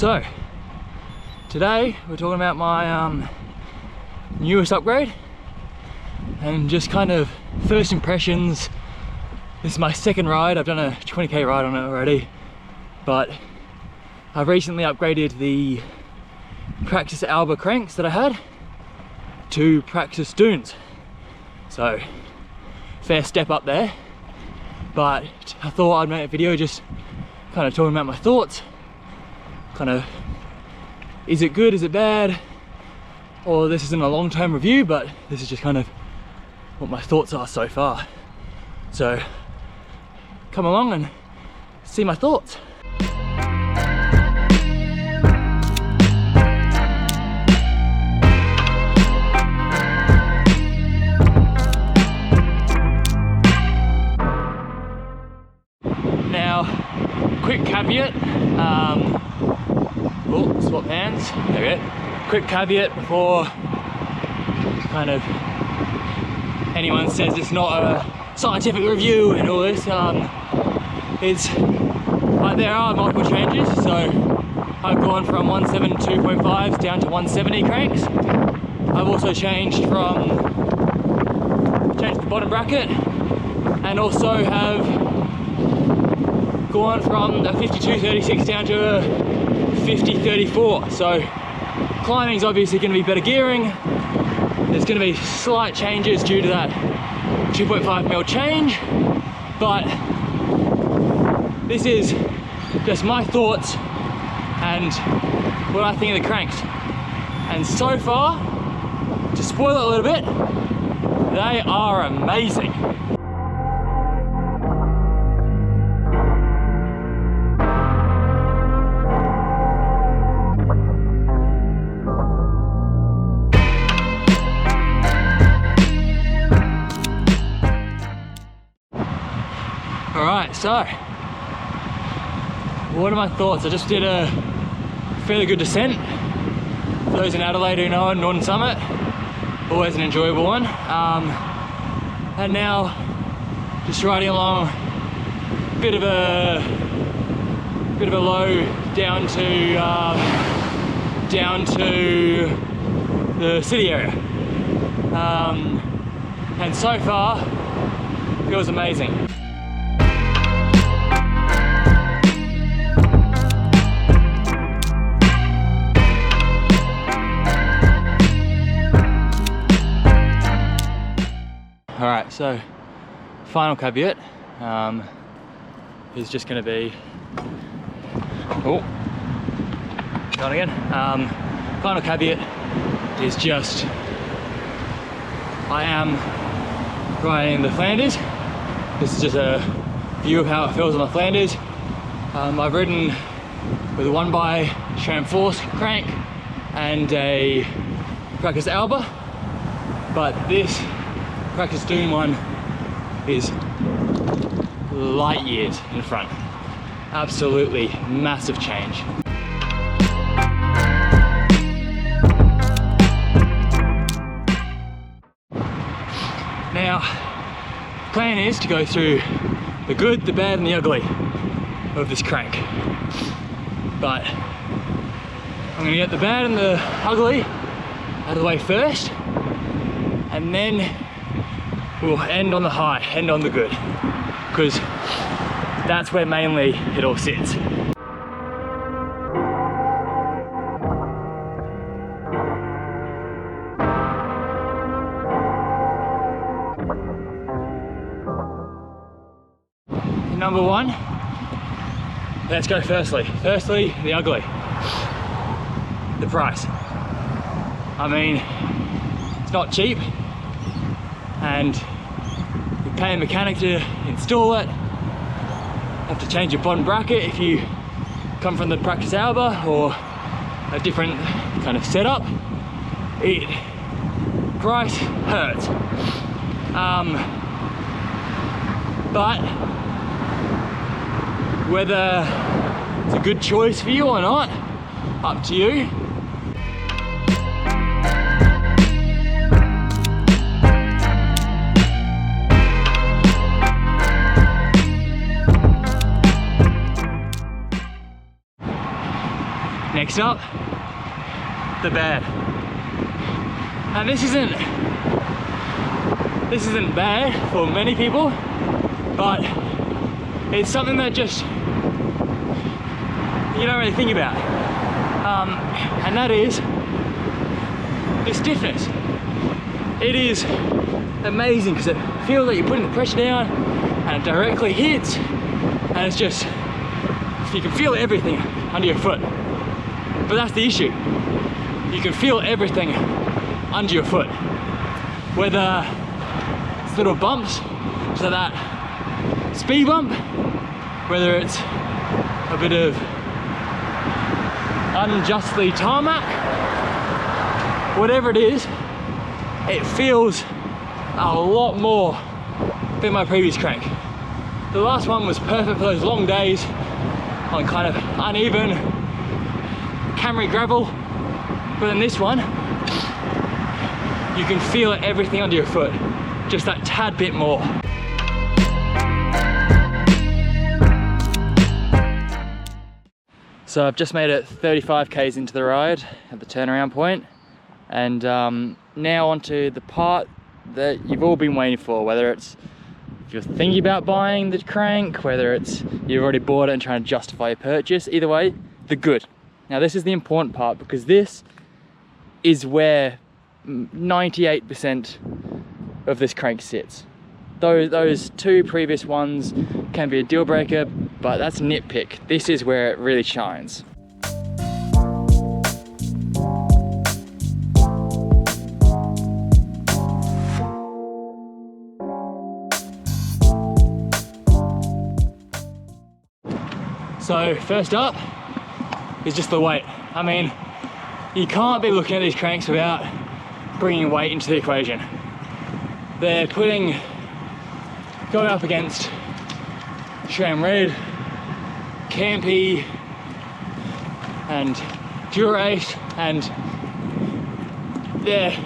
So today we're talking about my newest upgrade and just kind of first impressions. This is my second ride. I've done a 20k ride on it already, but I've recently upgraded the Praxis cranks that I had to Praxis Doones. So fair step up there, but I thought I'd make a video just kind of talking about my thoughts. Kind of, is it good, is it bad? Or this isn't a long-term review, but this is just kind of what my thoughts are so far. So come along and see my thoughts. Now, quick caveat, swap hands, there we go. Quick caveat before kind of anyone says it's not a scientific review and all this, is there are multiple changes. So I've gone from 172.5s down to 170 cranks. I've also changed the bottom bracket, and also have gone from a 52-36 down to a 50-34. So climbing's obviously going to be better gearing. There's going to be slight changes due to that 2.5mm change, but this is just my thoughts and what I think of the cranks. And so far, to spoil it a little bit, they are amazing. Alright, so what are my thoughts? I just did a fairly good descent. For those in Adelaide who know it, Northern Summit, always an enjoyable one. And now just riding along, bit of a low down to the city area. And so far feels amazing. Alright, so final caveat is just going to be, going again. Final caveat is just, I am riding the Flanders. This is just a view of how it feels on the Flanders. I've ridden with a 1x crank and a Praxis Alba, but this Praxis Doon one is light years in front. Absolutely massive change. Now, the plan is to go through the good, the bad and the ugly of this crank. But I'm gonna get the bad and the ugly out of the way first, and then we'll end on the high, end on the good, because that's where mainly it all sits. Number one, let's go firstly, the ugly, the price. I mean, it's not cheap, and you pay a mechanic to install it. Have to change your bottom bracket if you come from the Praxis Alba or a different kind of setup. Price hurts. But whether it's a good choice for you or not, up to you. Next up, the bed. And this isn't bad for many people, but it's something that just you don't really think about. And that is the stiffness. It is amazing because it feels like you're putting the pressure down and it directly hits, and it's just, you can feel everything under your foot. But that's the issue. You can feel everything under your foot. Whether it's little bumps, so that speed bump, whether it's a bit of unjustly tarmac, whatever it is, it feels a lot more than my previous crank. The last one was perfect for those long days on kind of uneven Camry gravel, but in this one you can feel everything under your foot just that tad bit more. So I've just made it 35 k's into the ride at the turnaround point, and now onto the part that you've all been waiting for, whether it's if you're thinking about buying the crank, whether it's you've already bought it and trying to justify your purchase. Either way, the good. Now this is the important part, because this is where 98% of this crank sits. Those two previous ones can be a deal breaker, but that's nitpick. This is where it really shines. So first up is just the weight. I mean, you can't be looking at these cranks without bringing weight into the equation. They're going up against SRAM Red, Campy, and Dura-Ace, and they're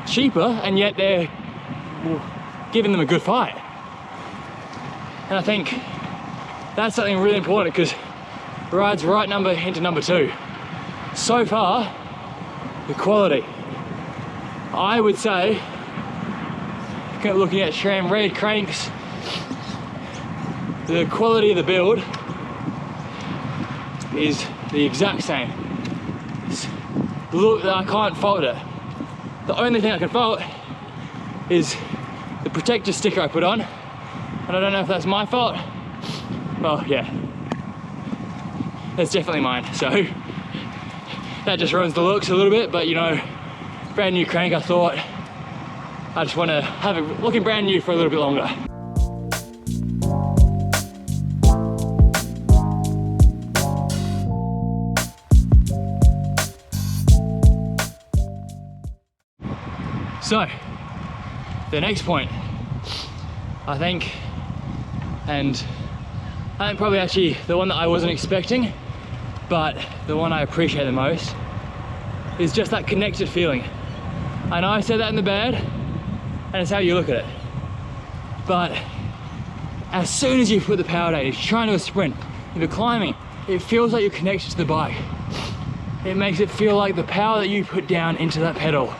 cheaper, and yet they're giving them a good fight. And I think that's something really important, because ride's right number into number 2. So far, the quality, I would say, looking at SRAM Red cranks, the quality of the build is the exact same. Look, I can't fault it. The only thing I can fault is the protector sticker I put on, and I don't know if that's my fault. Well, yeah, that's definitely mine, so that just ruins the looks a little bit, but you know, brand new crank, I thought I just want to have it looking brand new for a little bit longer. So, the next point, I think probably actually the one that I wasn't expecting, but the one I appreciate the most, is just that connected feeling. I know I said that in the bed, and it's how you look at it, but as soon as you put the power down, you're trying to sprint, if you're climbing, it feels like you're connected to the bike. It makes it feel like the power that you put down into that pedal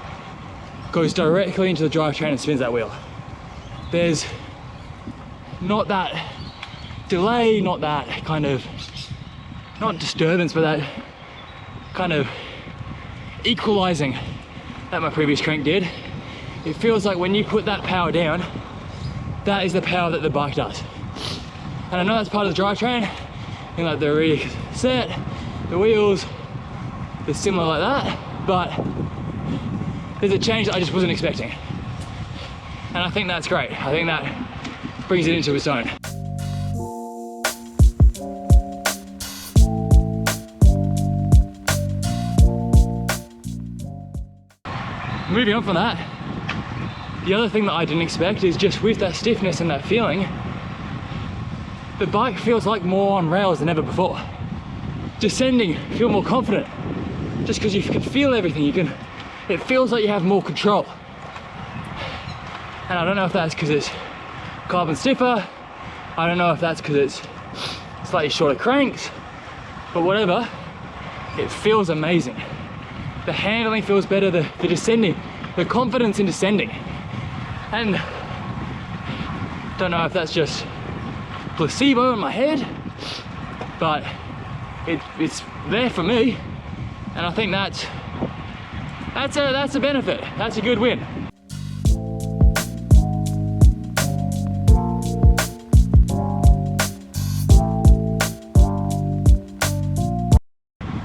goes directly into the drivetrain and spins that wheel. There's not that delay, not that kind of, not disturbance, but that kind of equalizing that my previous crank did. It feels like when you put that power down, that is the power that the bike does. And I know that's part of the drivetrain, and like the reset, the wheels, they're similar like that, but there's a change that I just wasn't expecting. And I think that's great. I think that brings it into its own. Moving on from that, the other thing that I didn't expect is just with that stiffness and that feeling, the bike feels like more on rails than ever before. Descending, feel more confident. Just because you can feel everything, it feels like you have more control. And I don't know if that's because it's carbon stiffer, I don't know if that's because it's slightly shorter cranks, but whatever, it feels amazing. The handling feels better, the descending, the confidence in descending. And don't know if that's just placebo in my head, but it's there for me, and I think that's a benefit. That's a good win.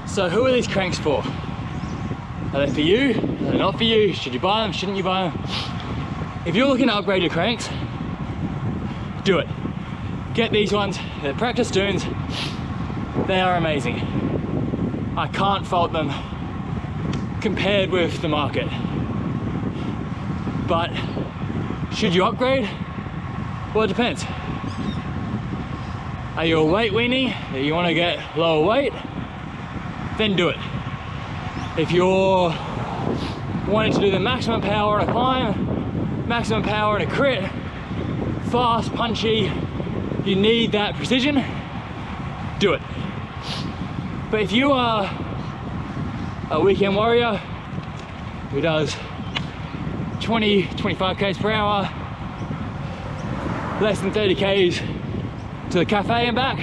So who are these cranks for? Are they for you? Are they not for you? Should you buy them? Shouldn't you buy them? If you're looking to upgrade your cranks, do it. Get these ones. They're Praxis Doons. They are amazing. I can't fault them compared with the market. But should you upgrade? Well, it depends. Are you a weight weenie? Do you want to get lower weight? Then do it. If you're wanting to do the maximum power on a climb, maximum power in a crit, fast, punchy, you need that precision, do it. But if you are a weekend warrior who does 20, 25 k's per hour, less than 30 k's to the cafe and back,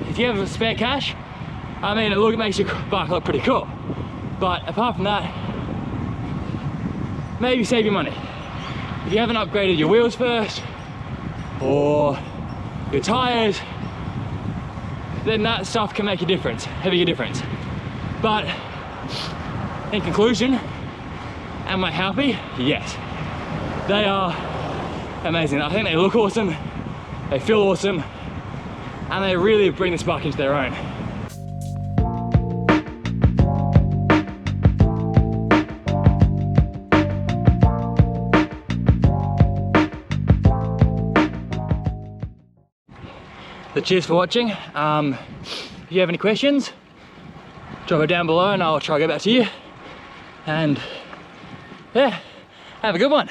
if you have spare cash, I mean, it makes your bike look pretty cool. But apart from that, maybe save your money. If you haven't upgraded your wheels first, or your tires, then that stuff can make a difference, a bigger difference. But in conclusion, am I happy? Yes. They are amazing. I think they look awesome, they feel awesome, and they really bring this bike into their own. So cheers for watching. If you have any questions, drop it down below and I'll try to get back to you. And yeah, have a good one.